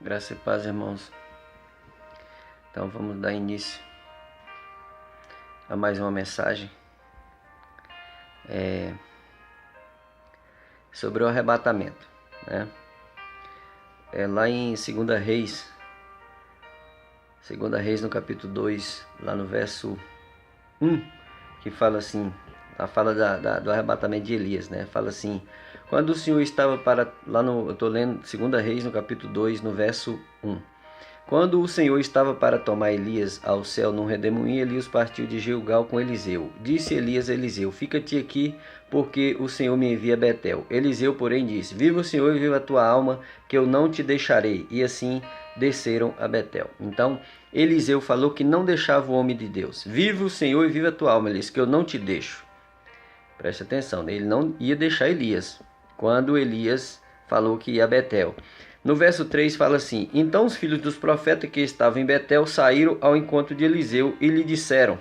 Graça e paz, irmãos. Então vamos dar início a mais uma mensagem sobre o arrebatamento, né? Lá em 2 Reis no capítulo 2, lá no verso 1, que fala assim, fala do arrebatamento de Elias, né? Fala assim: quando o Senhor estava eu estou lendo 2 Reis no capítulo 2, no verso 1. Quando o Senhor estava para tomar Elias ao céu num redemoinho, Elias partiu de Gilgal com Eliseu. Disse Elias a Eliseu: fica-te aqui, porque o Senhor me envia a Betel. Eliseu, porém, disse: viva o Senhor e viva a tua alma, que eu não te deixarei. E assim desceram a Betel. Então, Eliseu falou que não deixava o homem de Deus. Viva o Senhor e viva a tua alma, ele disse, que eu não te deixo. Preste atenção, ele não ia deixar Elias, quando Elias falou que ia a Betel. No verso 3 fala assim: então os filhos dos profetas que estavam em Betel saíram ao encontro de Eliseu e lhe disseram: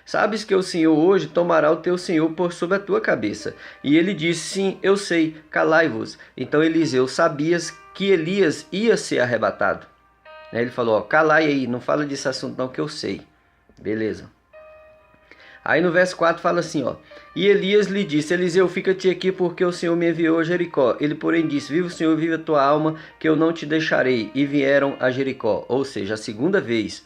sabes que o Senhor hoje tomará o teu senhor por sobre a tua cabeça. E ele disse: sim, eu sei, calai-vos. Então Eliseu sabia que Elias ia ser arrebatado. Ele falou: calai aí, não fala desse assunto não, que eu sei. Beleza. Aí no verso 4 fala assim, e Elias lhe disse: Eliseu, fica-te aqui, porque o Senhor me enviou a Jericó. Ele, porém, disse: viva o Senhor, viva a tua alma, que eu não te deixarei. E vieram a Jericó. Ou seja, a segunda vez,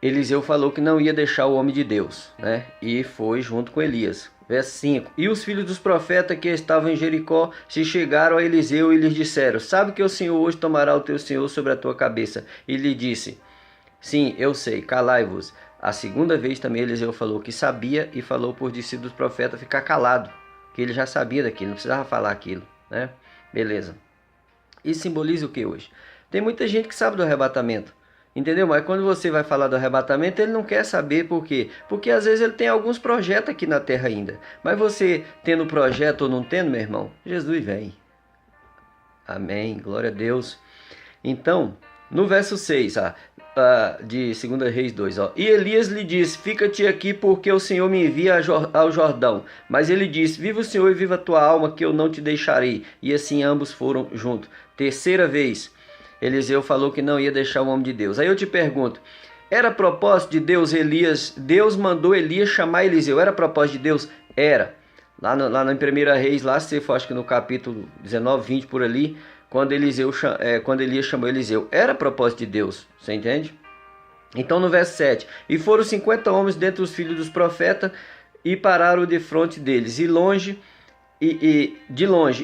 Eliseu falou que não ia deixar o homem de Deus, né? E foi junto com Elias. Verso 5. E os filhos dos profetas que estavam em Jericó se chegaram a Eliseu e lhes disseram: sabe que o Senhor hoje tomará o teu senhor sobre a tua cabeça? E lhe disse: sim, eu sei, calai-vos. A segunda vez também Eliseu falou que sabia e falou por discípulos do profeta ficar calado, que ele já sabia daquilo, não precisava falar aquilo, né? Beleza. Isso simboliza o que hoje? Tem muita gente que sabe do arrebatamento, entendeu? Mas quando você vai falar do arrebatamento, ele não quer saber por quê? Porque às vezes ele tem alguns projetos aqui na terra ainda. Mas você tendo projeto ou não tendo, meu irmão, Jesus vem. Amém, glória a Deus. Então, no verso 6, de 2 Reis 2, e Elias lhe disse: fica-te aqui, porque o Senhor me envia ao Jordão. Mas ele disse: viva o Senhor e viva a tua alma, que eu não te deixarei. E assim ambos foram juntos. Terceira vez, Eliseu falou que não ia deixar o homem de Deus. Aí eu te pergunto: era propósito de Deus Deus mandou Elias chamar Eliseu? Era propósito de Deus? Era. Lá em 1 Reis, lá se for, acho que no capítulo 19, 20 por ali, quando Elias chamou Eliseu, era propósito de Deus, você entende? Então no verso 7, e foram 50 homens dentre os filhos dos profetas, e pararam de frente deles, de longe, e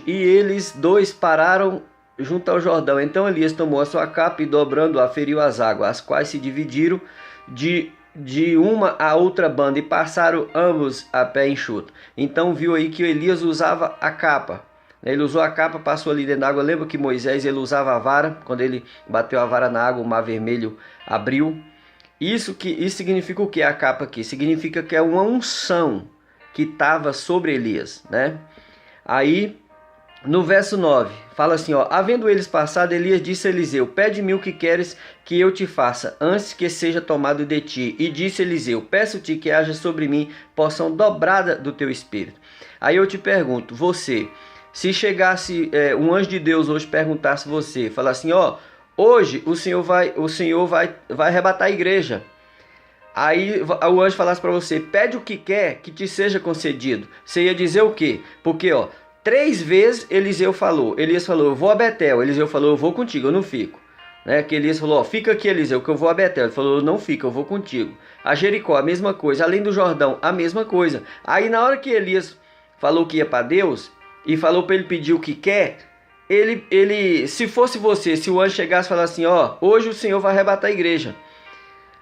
eles dois pararam junto ao Jordão. Então Elias tomou a sua capa e dobrando-a, feriu as águas, as quais se dividiram de uma a outra banda, e passaram ambos a pé enxuto. Então viu aí que Elias usava a capa. Ele usou a capa, passou ali dentro da água. Lembra que Moisés ele usava a vara? Quando ele bateu a vara na água, o mar vermelho abriu. Isso significa o que a capa aqui? Significa que é uma unção que estava sobre Elias, né? Aí, no verso 9, fala assim, havendo eles passado, Elias disse a Eliseu: pede-me o que queres que eu te faça, antes que seja tomado de ti. E disse Eliseu: peço-te que haja sobre mim porção dobrada do teu espírito. Aí eu te pergunto, você... se chegasse um anjo de Deus hoje, perguntasse você, falar assim, hoje o Senhor vai arrebatar a igreja. Aí o anjo falasse para você: pede o que quer que te seja concedido. Você ia dizer o quê? Porque 3 vezes Elias falou: eu vou a Betel. Eliseu falou: eu vou contigo, eu não fico. Né? Que Elias falou: fica aqui, Eliseu, que eu vou a Betel. Ele falou: não fica, eu vou contigo. A Jericó, a mesma coisa. Além do Jordão, a mesma coisa. Aí na hora que Elias falou que ia para Deus e falou para ele pedir o que quer, ele, se fosse você, se o anjo chegasse e falasse assim, hoje o Senhor vai arrebatar a igreja,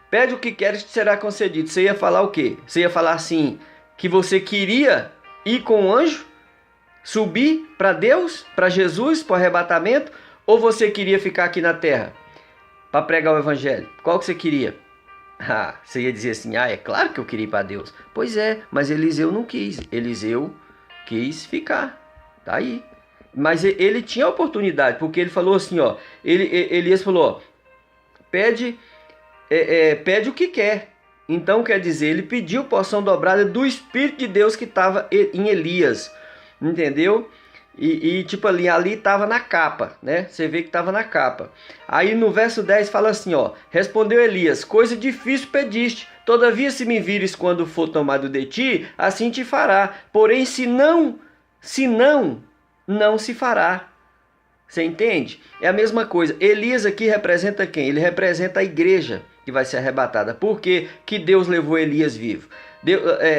pede o que queres que será concedido, você ia falar o quê? Você ia falar assim, que você queria ir com o anjo, subir para Deus, para Jesus, para o arrebatamento, ou você queria ficar aqui na terra para pregar o evangelho? Qual que você queria? Você ia dizer assim, é claro que eu queria ir para Deus. Pois é, mas Eliseu não quis. Eliseu quis ficar. Tá aí. Mas ele tinha a oportunidade, porque ele falou assim, Elias falou, pede o que quer. Então quer dizer, ele pediu porção dobrada do Espírito de Deus que estava em Elias, entendeu? E tipo ali estava na capa, né? Você vê que estava na capa. Aí no verso 10 fala assim, ó. Respondeu Elias, coisa difícil pediste. Todavia se me vires quando for tomado de ti, assim te fará. Porém se não, não se fará. Você entende? É a mesma coisa. Elias aqui representa quem? Ele representa a igreja que vai ser arrebatada. Por que que Deus levou Elias vivo?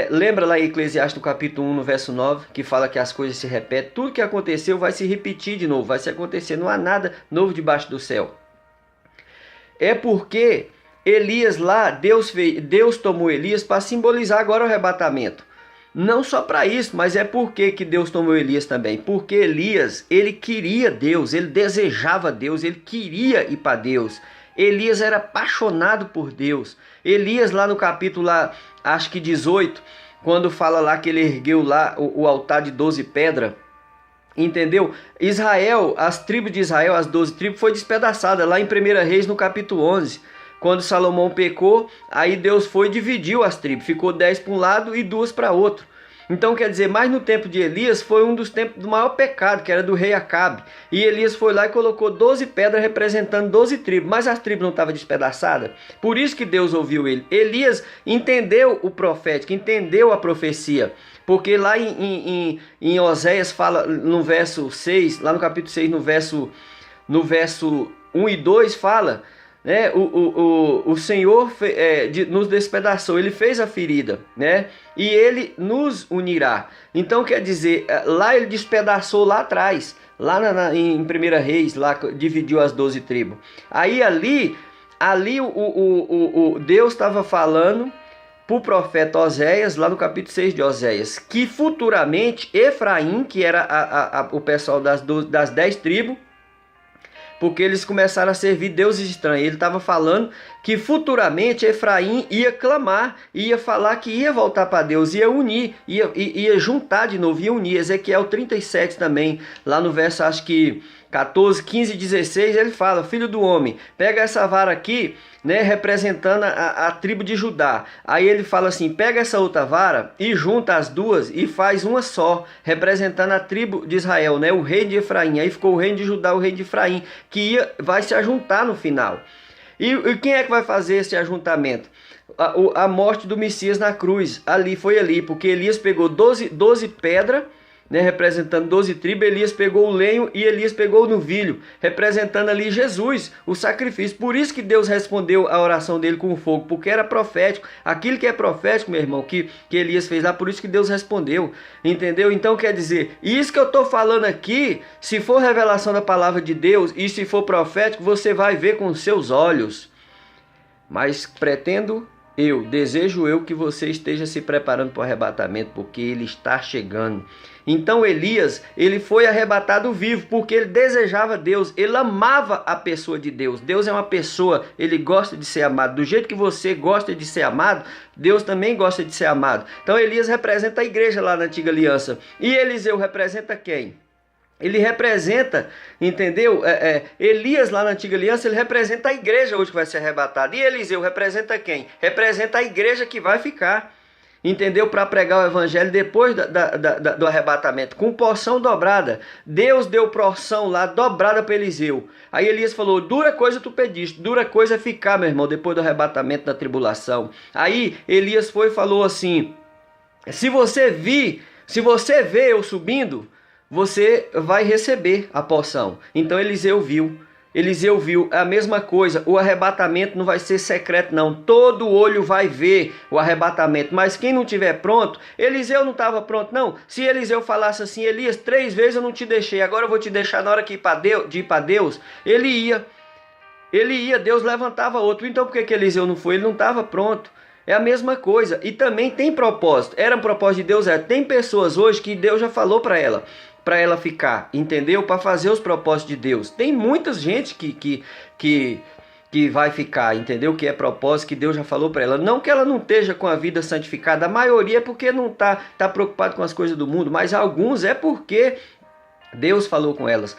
Lembra lá em Eclesiastes no capítulo 1, no verso 9, que fala que as coisas se repetem. Tudo que aconteceu vai se repetir de novo, vai se acontecer. Não há nada novo debaixo do céu. É porque Elias lá, Deus tomou Elias para simbolizar agora o arrebatamento. Não só para isso, mas é porque que Deus tomou Elias também. Porque Elias, ele queria Deus, ele desejava Deus, ele queria ir para Deus. Elias era apaixonado por Deus. Elias lá no capítulo, lá, acho que 18, quando fala lá que ele ergueu lá o altar de 12 pedras, entendeu? Israel, as tribos de Israel, as 12 tribos, foi despedaçada lá em 1 Reis no capítulo 11. Quando Salomão pecou, aí Deus foi e dividiu as tribos. Ficou 10 para um lado e 2 para outro. Então quer dizer, mas no tempo de Elias foi um dos tempos do maior pecado, que era do rei Acabe. E Elias foi lá e colocou 12 pedras representando 12 tribos. Mas as tribos não estavam despedaçadas. Por isso que Deus ouviu ele. Elias entendeu o profético, entendeu a profecia. Porque lá em Oséias fala no verso 6, lá no capítulo 6, no verso 1 e 2 fala... né? O Senhor nos despedaçou, Ele fez a ferida, né? E Ele nos unirá. Então quer dizer, lá Ele despedaçou lá atrás, lá em 1 Reis, lá dividiu as 12 tribos. Aí ali Deus estava falando para o profeta Oséias, lá no capítulo 6 de Oséias, que futuramente Efraim, que era o pessoal das 10 tribos, porque eles começaram a servir deuses estranhos. Ele estava falando que futuramente Efraim ia clamar, ia falar que ia voltar para Deus, ia unir, ia juntar de novo, ia unir. Ezequiel 37 também, lá no verso acho que 14, 15 e 16, ele fala, filho do homem, pega essa vara aqui, né, representando a tribo de Judá. Aí ele fala assim, pega essa outra vara e junta as duas e faz uma só, representando a tribo de Israel, né, o rei de Efraim. Aí ficou o rei de Judá, o rei de Efraim, que vai se ajuntar no final. E quem é que vai fazer esse ajuntamento? A morte do Messias na cruz, foi ali, porque Elias pegou 12 pedras, né, representando 12 tribos. Elias pegou o lenho e Elias pegou o novilho, representando ali Jesus, o sacrifício. Por isso que Deus respondeu a oração dele com o fogo, porque era profético. Aquilo que é profético, meu irmão, que Elias fez lá, por isso que Deus respondeu, entendeu? Então quer dizer, isso que eu estou falando aqui, se for revelação da palavra de Deus e se for profético, você vai ver com os seus olhos. Mas desejo eu que você esteja se preparando para o arrebatamento, porque ele está chegando. Então Elias, ele foi arrebatado vivo, porque ele desejava Deus, ele amava a pessoa de Deus. Deus é uma pessoa, ele gosta de ser amado. Do jeito que você gosta de ser amado, Deus também gosta de ser amado. Então Elias representa a igreja lá na antiga aliança. E Eliseu representa quem? Ele representa, entendeu? Elias lá na antiga aliança, ele representa a igreja hoje que vai ser arrebatada. E Eliseu representa quem? Representa a igreja que vai ficar, entendeu? Para pregar o evangelho depois do arrebatamento, com porção dobrada. Deus deu porção lá dobrada para Eliseu. Aí Elias falou, dura coisa tu pediste, dura coisa é ficar, meu irmão, depois do arrebatamento da tribulação. Aí Elias foi e falou assim, se você vê eu subindo, você vai receber a porção. Então Eliseu viu a mesma coisa. O arrebatamento não vai ser secreto não, todo olho vai ver o arrebatamento. Mas quem não tiver pronto, Eliseu não estava pronto não. Se Eliseu falasse assim, Elias, 3 vezes eu não te deixei, agora eu vou te deixar na hora de ir para Deus, ele ia, Deus levantava outro. Então por que Eliseu não foi? Ele não estava pronto. É a mesma coisa. E também tem propósito. Era um propósito de Deus? Tem pessoas hoje que Deus já falou para ela ficar, entendeu? Para fazer os propósitos de Deus. Tem muita gente que vai ficar, entendeu? Que é propósito que Deus já falou para ela. Não que ela não esteja com a vida santificada. A maioria é porque não tá preocupado com as coisas do mundo. Mas alguns é porque Deus falou com elas.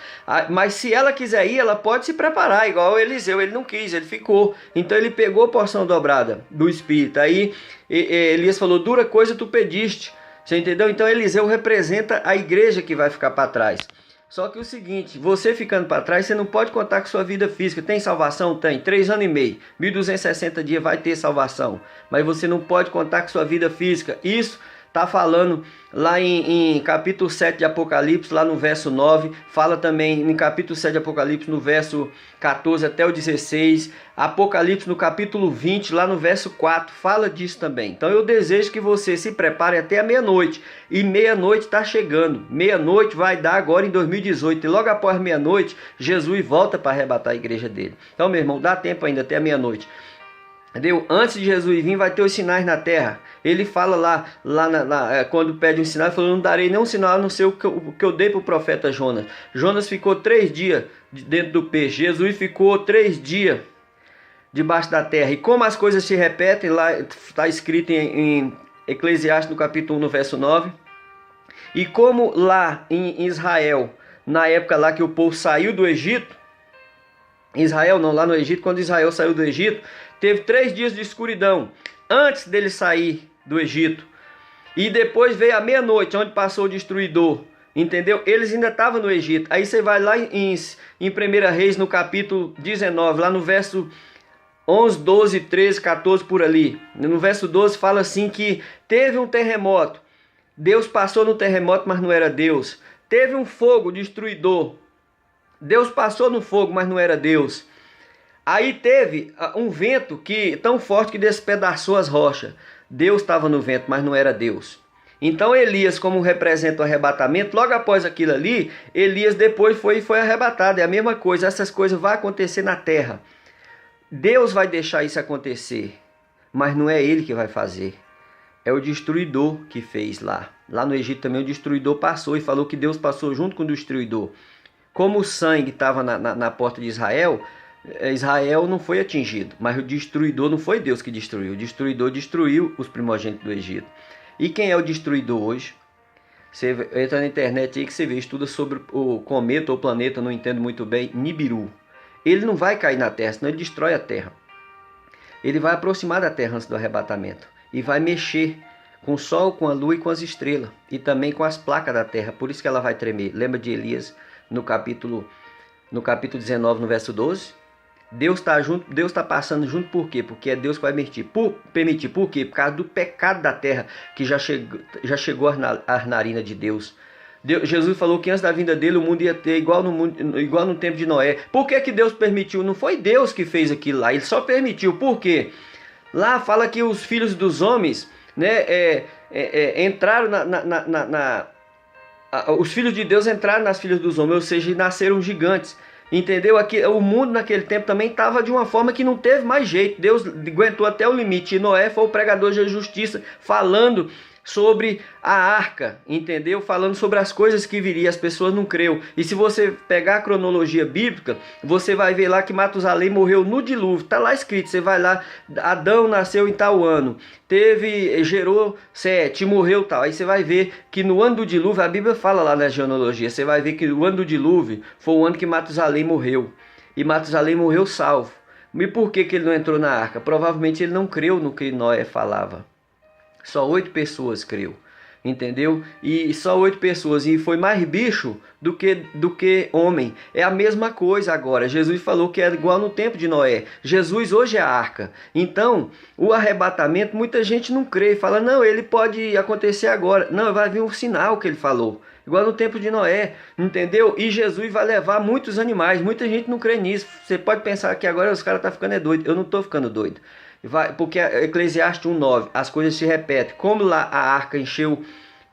Mas se ela quiser ir, ela pode se preparar, igual o Eliseu. Ele não quis, ele ficou. Então ele pegou a porção dobrada do Espírito. Aí Elias falou, dura coisa tu pediste. Você entendeu? Então Eliseu representa a igreja que vai ficar para trás. Só que o seguinte, você ficando para trás, você não pode contar com sua vida física. Tem salvação? Tem. 3 anos e meio. 1260 dias vai ter salvação. Mas você não pode contar com sua vida física. Isso está falando lá em capítulo 7 de Apocalipse, lá no verso 9. Fala também em capítulo 7 de Apocalipse, no verso 14 até o 16. Apocalipse no capítulo 20, lá no verso 4. Fala disso também. Então eu desejo que você se prepare até a meia-noite. E meia-noite está chegando. Meia-noite vai dar agora em 2018. E logo após meia-noite, Jesus volta para arrebatar a igreja dele. Então, meu irmão, dá tempo ainda até a meia-noite. Entendeu? Antes de Jesus vir, vai ter os sinais na terra. Ele fala quando pede um sinal, ele falou: não darei nenhum sinal a não ser o que eu dei para o profeta Jonas. Jonas ficou 3 dias dentro do peixe. Jesus ficou 3 dias debaixo da terra. E como as coisas se repetem, lá está escrito em Eclesiastes no capítulo 1, no verso 9. E como lá em Israel, na época lá que o povo saiu do Egito, lá no Egito, quando Israel saiu do Egito, teve 3 dias de escuridão antes dele sair do Egito. E depois veio a meia-noite, onde passou o destruidor. Entendeu? Eles ainda estavam no Egito. Aí você vai lá em 1 Reis, no capítulo 19, lá no verso 11, 12, 13, 14, por ali. No verso 12 fala assim que teve um terremoto. Deus passou no terremoto, mas não era Deus. Teve um fogo destruidor. Deus passou no fogo, mas não era Deus. Aí teve um vento tão forte que despedaçou as rochas. Deus estava no vento, mas não era Deus. Então Elias, como representa o arrebatamento, logo após aquilo ali, Elias depois foi arrebatado. É a mesma coisa, essas coisas vão acontecer na terra. Deus vai deixar isso acontecer, mas não é Ele que vai fazer. É o destruidor que fez lá. Lá no Egito também o destruidor passou e falou que Deus passou junto com o destruidor. Como o sangue estava na porta de Israel, Israel não foi atingido, mas o destruidor não foi Deus que destruiu. O destruidor destruiu os primogênitos do Egito. E quem é o destruidor hoje? Você entra na internet aí que você vê, estuda sobre o cometa ou planeta, não entendo muito bem, Nibiru. Ele não vai cair na terra, senão ele destrói a terra. Ele vai aproximar da terra antes do arrebatamento e vai mexer com o sol, com a lua e com as estrelas e também com as placas da terra. Por isso que ela vai tremer. Lembra de Elias no capítulo 19, no verso 12? Deus está junto, Deus está passando junto por quê? Porque é Deus que vai permitir. Por quê? Por causa do pecado da terra que já chegou às narinas de Deus. Jesus falou que antes da vinda dele o mundo ia ter igual no tempo de Noé. Por que Deus permitiu? Não foi Deus que fez aquilo lá, ele só permitiu. Por quê? Lá fala que os filhos dos homens, né, entraram os filhos de Deus entraram nas filhas dos homens, ou seja, nasceram gigantes. Entendeu? Aqui, o mundo naquele tempo também estava de uma forma que não teve mais jeito. Deus aguentou até o limite. E Noé foi o pregador da justiça, falando sobre a arca, entendeu? Falando sobre as coisas que viriam, as pessoas não creu. E se você pegar a cronologia bíblica, você vai ver lá que Matusalém morreu no dilúvio. Está lá escrito, você vai lá, Adão nasceu em tal ano, gerou Sete, morreu tal. Aí você vai ver que no ano do dilúvio, a Bíblia fala lá na genealogia, você vai ver que o ano do dilúvio foi o ano que Matusalém morreu. E Matusalém morreu salvo. E por que ele não entrou na arca? Provavelmente ele não creu no que Noé falava. Só 8 pessoas creu, entendeu? E só 8 pessoas, e foi mais bicho do que homem. É a mesma coisa agora. Jesus falou que é igual no tempo de Noé. Jesus hoje é a arca. Então, o arrebatamento, muita gente não crê, fala, não, ele pode acontecer agora. Não, vai vir um sinal que ele falou. Igual no tempo de Noé, entendeu? E Jesus vai levar muitos animais. Muita gente não crê nisso. Você pode pensar que agora os caras estão ficando doidos. Eu não estou ficando doido. Porque Eclesiastes 1:9, as coisas se repetem. Como lá a arca encheu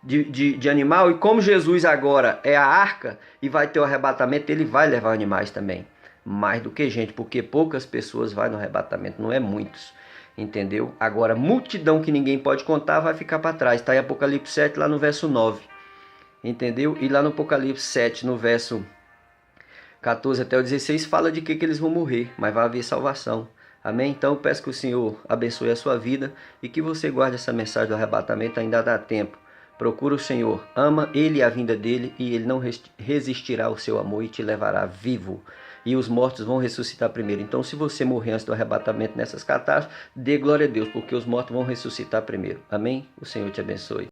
de animal, e como Jesus agora é a arca e vai ter o arrebatamento, ele vai levar animais também. Mais do que gente, porque poucas pessoas vão no arrebatamento, não é muitos. Entendeu? Agora, multidão que ninguém pode contar vai ficar para trás. Está em Apocalipse 7, lá no verso 9. Entendeu? E lá no Apocalipse 7, no verso 14 até o 16, fala de que eles vão morrer, mas vai haver salvação. Amém? Então eu peço que o Senhor abençoe a sua vida e que você guarde essa mensagem do arrebatamento, ainda dá tempo. Procura o Senhor, ama Ele e a vinda dEle, e Ele não resistirá ao seu amor e te levará vivo. E os mortos vão ressuscitar primeiro. Então, se você morrer antes do arrebatamento nessas catástrofes, dê glória a Deus, porque os mortos vão ressuscitar primeiro. Amém? O Senhor te abençoe.